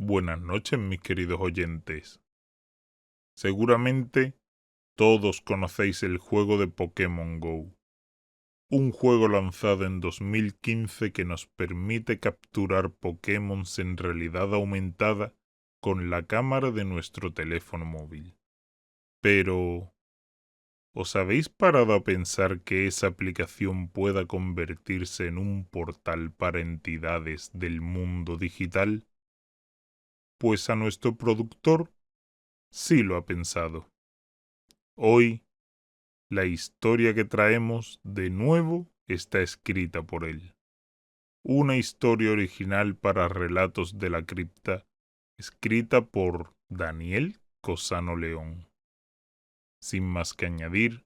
Buenas noches, mis queridos oyentes. Seguramente todos conocéis el juego de Pokémon Go, un juego lanzado en 2015 que nos permite capturar Pokémon en realidad aumentada con la cámara de nuestro teléfono móvil. Pero, ¿os habéis parado a pensar que esa aplicación pueda convertirse en un portal para entidades del mundo digital? Pues a nuestro productor sí lo ha pensado. Hoy, la historia que traemos de nuevo está escrita por él. Una historia original para Relatos de la Cripta, escrita por Daniel Cosano León. Sin más que añadir,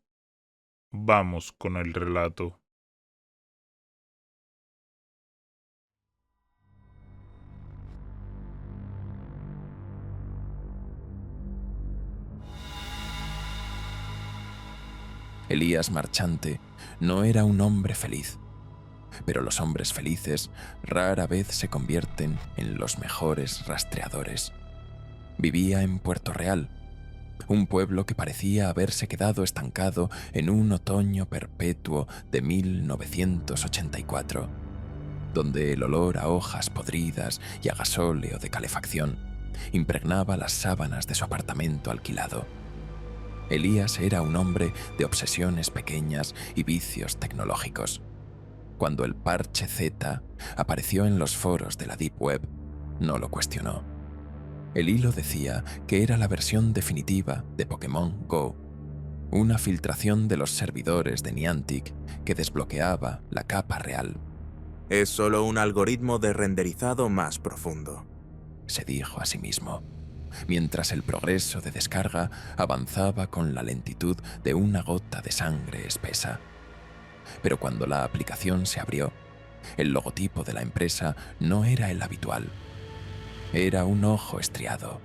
vamos con el relato. Elías Marchante no era un hombre feliz, pero los hombres felices rara vez se convierten en los mejores rastreadores. Vivía en Puerto Real, un pueblo que parecía haberse quedado estancado en un otoño perpetuo de 1984, donde el olor a hojas podridas y a gasóleo de calefacción impregnaba las sábanas de su apartamento alquilado. Elías era un hombre de obsesiones pequeñas y vicios tecnológicos. Cuando el parche Z apareció en los foros de la Deep Web, no lo cuestionó. El hilo decía que era la versión definitiva de Pokémon Go, una filtración de los servidores de Niantic que desbloqueaba la capa real. Es solo un algoritmo de renderizado más profundo, Se dijo a sí mismo, mientras el progreso de descarga avanzaba con la lentitud de una gota de sangre espesa. Pero cuando la aplicación se abrió, el logotipo de la empresa no era el habitual. Era un ojo estriado,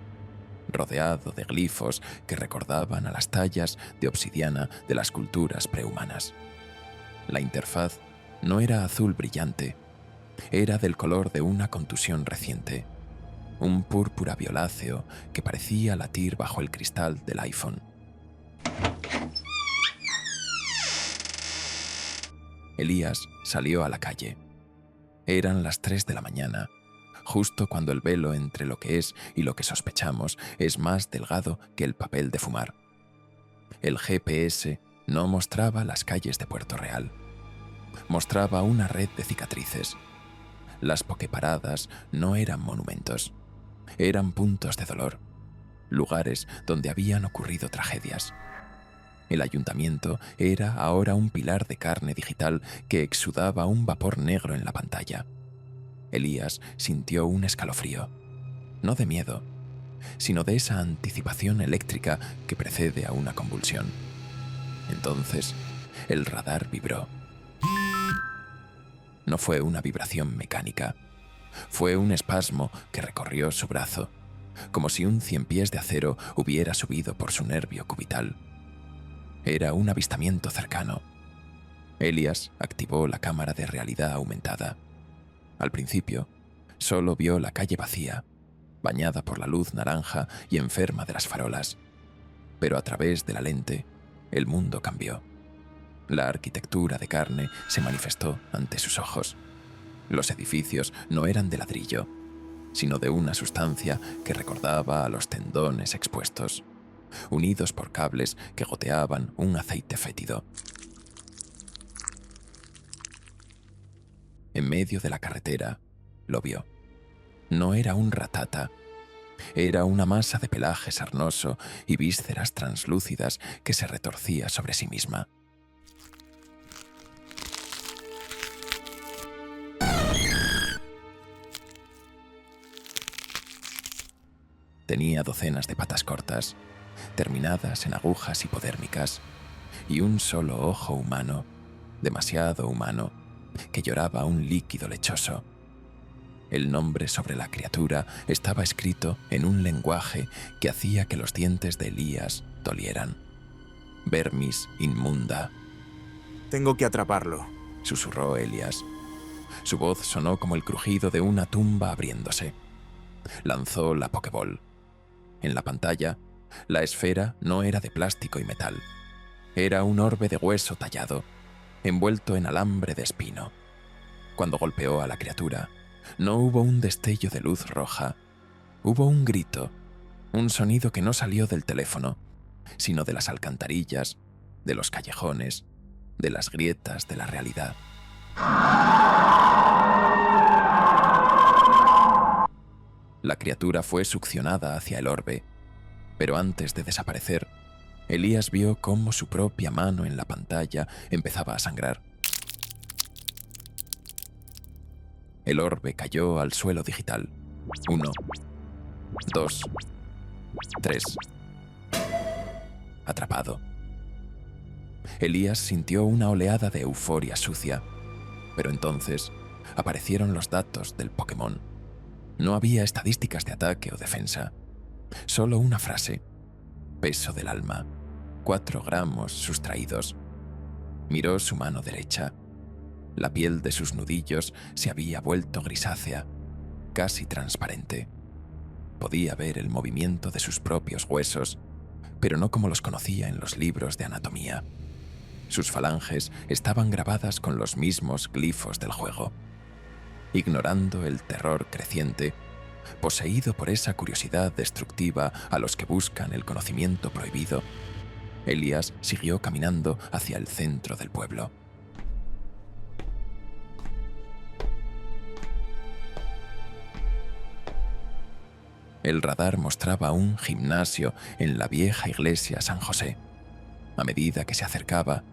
rodeado de glifos que recordaban a las tallas de obsidiana de las culturas prehumanas. La interfaz no era azul brillante, era del color de una contusión reciente, un púrpura violáceo que parecía latir bajo el cristal del iPhone. Elías salió a la calle. Eran las 3 de la mañana, justo cuando el velo entre lo que es y lo que sospechamos es más delgado que el papel de fumar. El GPS no mostraba las calles de Puerto Real. Mostraba una red de cicatrices. Las poképaradas no eran monumentos. Eran puntos de dolor, lugares donde habían ocurrido tragedias. El ayuntamiento era ahora un pilar de carne digital que exudaba un vapor negro en la pantalla. Elías sintió un escalofrío, no de miedo, sino de esa anticipación eléctrica que precede a una convulsión. Entonces, el radar vibró. No fue una vibración mecánica, fue un espasmo que recorrió su brazo, como si un 100 pies de acero hubiera subido por su nervio cubital. Era un avistamiento cercano. Elías activó la cámara de realidad aumentada. Al principio, solo vio la calle vacía, bañada por la luz naranja y enferma de las farolas. Pero a través de la lente, el mundo cambió. La arquitectura de carne se manifestó ante sus ojos. Los edificios no eran de ladrillo, sino de una sustancia que recordaba a los tendones expuestos, unidos por cables que goteaban un aceite fétido. En medio de la carretera, lo vio. No era un ratata, era una masa de pelaje sarnoso y vísceras translúcidas que se retorcía sobre sí misma. Tenía docenas de patas cortas, terminadas en agujas hipodérmicas, y un solo ojo humano, demasiado humano, que lloraba un líquido lechoso. El nombre sobre la criatura estaba escrito en un lenguaje que hacía que los dientes de Elías dolieran. Vermis inmunda. Tengo que atraparlo. Susurró Elías. Su voz sonó como el crujido de una tumba abriéndose. Lanzó la Pokéball. En la pantalla, la esfera no era de plástico y metal. Era un orbe de hueso tallado, envuelto en alambre de espino. Cuando golpeó a la criatura, no hubo un destello de luz roja. Hubo un grito, un sonido que no salió del teléfono, sino de las alcantarillas, de los callejones, de las grietas de la realidad. La criatura fue succionada hacia el orbe, pero antes de desaparecer, Elías vio cómo su propia mano en la pantalla empezaba a sangrar. El orbe cayó al suelo digital. 1, 2, 3. Atrapado. Elías sintió una oleada de euforia sucia, pero entonces aparecieron los datos del Pokémon. No había estadísticas de ataque o defensa, solo una frase: peso del alma, 4 gramos sustraídos. Miró su mano derecha. La piel de sus nudillos se había vuelto grisácea, casi transparente. Podía ver el movimiento de sus propios huesos, pero no como los conocía en los libros de anatomía. Sus falanges estaban grabadas con los mismos glifos del juego. Ignorando el terror creciente, poseído por esa curiosidad destructiva a los que buscan el conocimiento prohibido, Elías siguió caminando hacia el centro del pueblo. El radar mostraba un gimnasio en la vieja iglesia San José. A medida que se acercaba,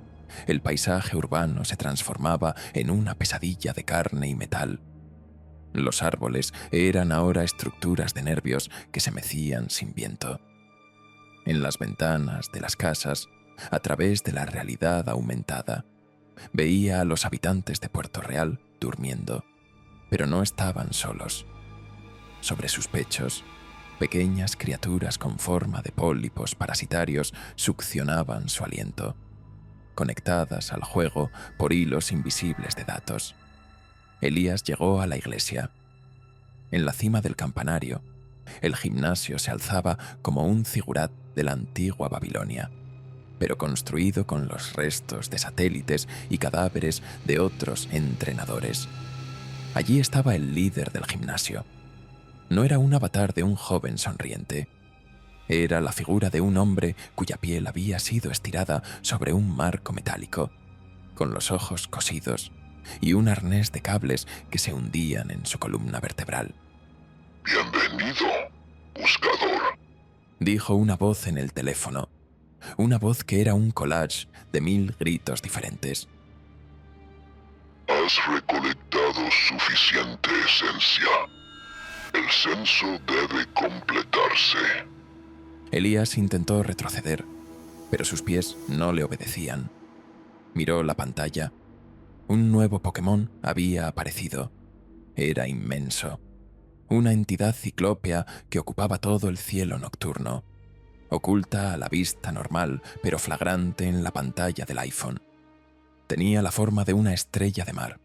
el paisaje urbano se transformaba en una pesadilla de carne y metal. Los árboles eran ahora estructuras de nervios que se mecían sin viento. En las ventanas de las casas, a través de la realidad aumentada, veía a los habitantes de Puerto Real durmiendo, pero no estaban solos. Sobre sus pechos, pequeñas criaturas con forma de pólipos parasitarios succionaban su aliento, conectadas al juego por hilos invisibles de datos. Elías llegó a la iglesia. En la cima del campanario, el gimnasio se alzaba como un zigurat de la antigua Babilonia, pero construido con los restos de satélites y cadáveres de otros entrenadores. Allí estaba el líder del gimnasio. No era un avatar de un joven sonriente. Era la figura de un hombre cuya piel había sido estirada sobre un marco metálico, con los ojos cosidos y un arnés de cables que se hundían en su columna vertebral. «Bienvenido, buscador», dijo una voz en el teléfono, una voz que era un collage de 1000 gritos diferentes. «Has recolectado suficiente esencia. El censo debe completarse». Elías intentó retroceder, pero sus pies no le obedecían. Miró la pantalla. Un nuevo Pokémon había aparecido. Era inmenso. Una entidad ciclópea que ocupaba todo el cielo nocturno, oculta a la vista normal, pero flagrante en la pantalla del iPhone. Tenía la forma de una estrella de mar,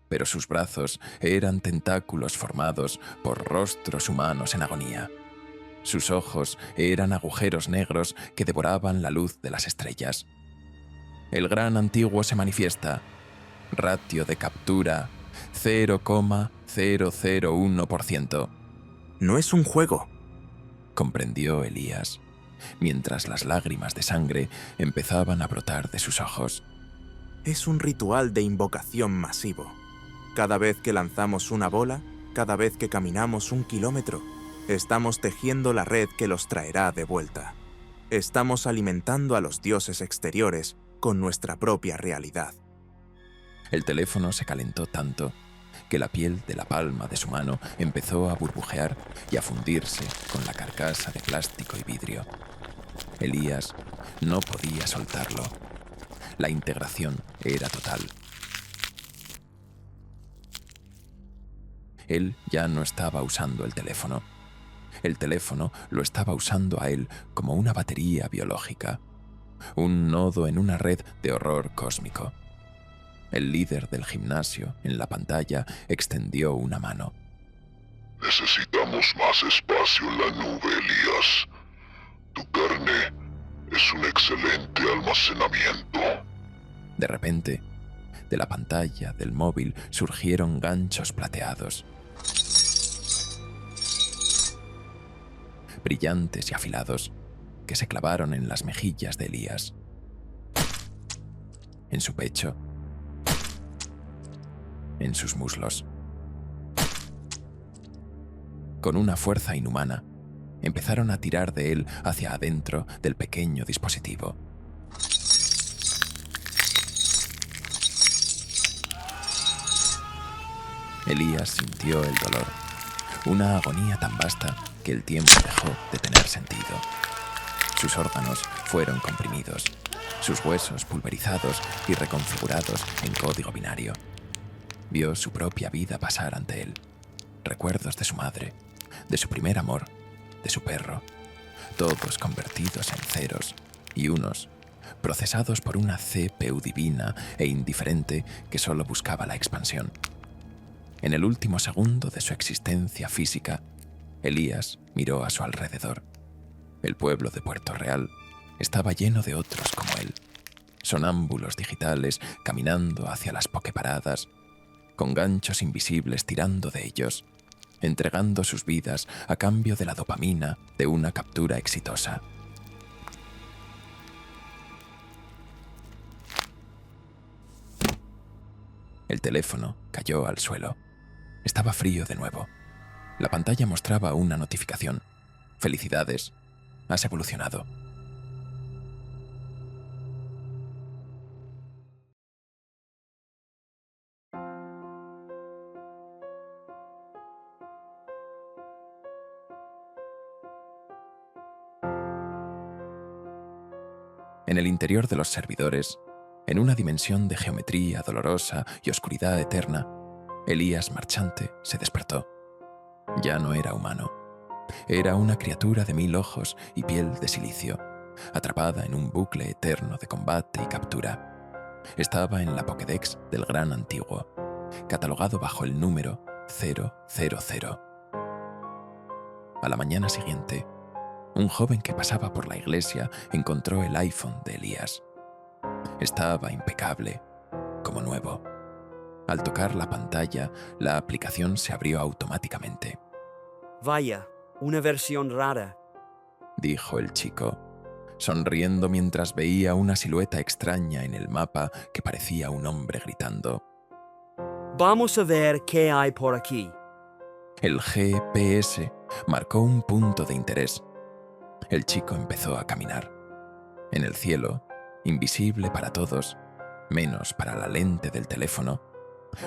pero sus brazos eran tentáculos formados por rostros humanos en agonía. Sus ojos eran agujeros negros que devoraban la luz de las estrellas. El gran antiguo se manifiesta. Ratio de captura 0,001%. No es un juego, comprendió Elías, mientras las lágrimas de sangre empezaban a brotar de sus ojos. es un ritual de invocación masivo. Cada vez que lanzamos una bola, cada vez que caminamos 1 kilómetro, estamos tejiendo la red que los traerá de vuelta. Estamos alimentando a los dioses exteriores con nuestra propia realidad. El teléfono se calentó tanto que la piel de la palma de su mano empezó a burbujear y a fundirse con la carcasa de plástico y vidrio. Elías no podía soltarlo. La integración era total. Él ya no estaba usando el teléfono. El teléfono lo estaba usando a él como una batería biológica, un nodo en una red de horror cósmico. El líder del gimnasio, en la pantalla, extendió una mano. Necesitamos más espacio en la nube, Elías. Tu carne es un excelente almacenamiento. De repente, de la pantalla del móvil surgieron ganchos plateados, brillantes y afilados, que se clavaron en las mejillas de Elías, en su pecho, en sus muslos. Con una fuerza inhumana, empezaron a tirar de él hacia adentro del pequeño dispositivo. Elías sintió el dolor, una agonía tan vasta que el tiempo dejó de tener sentido. Sus órganos fueron comprimidos, sus huesos pulverizados y reconfigurados en código binario. Vio su propia vida pasar ante él, recuerdos de su madre, de su primer amor, de su perro, todos convertidos en ceros y unos procesados por una CPU divina e indiferente que solo buscaba la expansión. En el último segundo de su existencia física, Elías miró a su alrededor. El pueblo de Puerto Real estaba lleno de otros como él, sonámbulos digitales caminando hacia las poképaradas, con ganchos invisibles tirando de ellos, entregando sus vidas a cambio de la dopamina de una captura exitosa. El teléfono cayó al suelo. Estaba frío de nuevo. La pantalla mostraba una notificación. Felicidades, has evolucionado. En el interior de los servidores, en una dimensión de geometría dolorosa y oscuridad eterna, Elías Marchante se despertó. Ya no era humano. Era una criatura de 1000 ojos y piel de silicio, atrapada en un bucle eterno de combate y captura. Estaba en la Pokédex del Gran Antiguo, catalogado bajo el número 000. A la mañana siguiente, un joven que pasaba por la iglesia encontró el iPhone de Elías. Estaba impecable, como nuevo. Al tocar la pantalla, la aplicación se abrió automáticamente. Vaya, una versión rara. Dijo el chico, sonriendo mientras veía una silueta extraña en el mapa que parecía un hombre gritando. Vamos a ver qué hay por aquí. El GPS marcó un punto de interés. El chico empezó a caminar. En el cielo, invisible para todos, menos para la lente del teléfono,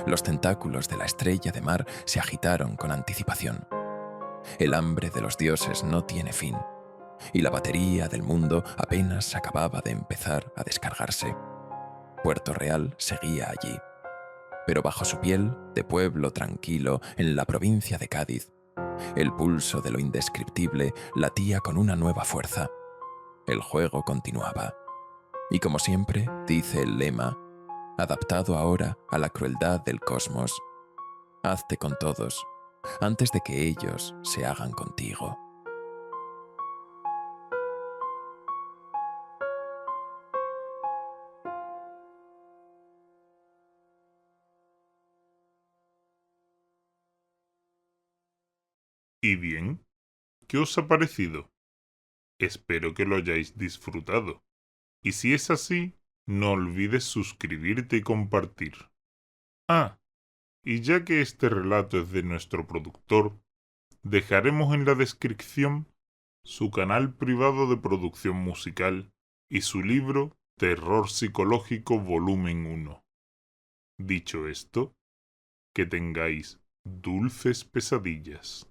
los tentáculos de la estrella de mar se agitaron con anticipación. El hambre de los dioses no tiene fin, y la batería del mundo apenas acababa de empezar a descargarse. Puerto Real seguía allí, pero bajo su piel de pueblo tranquilo en la provincia de Cádiz, el pulso de lo indescriptible latía con una nueva fuerza. El juego continuaba. Y como siempre, dice el lema, adaptado ahora a la crueldad del cosmos, hazte con todos, antes de que ellos se hagan contigo. ¿Y bien? ¿Qué os ha parecido? Espero que lo hayáis disfrutado. Y si es así, no olvides suscribirte y compartir. Ah, y ya que este relato es de nuestro productor, dejaremos en la descripción su canal privado de producción musical y su libro Terror Psicológico Volumen 1. Dicho esto, que tengáis dulces pesadillas.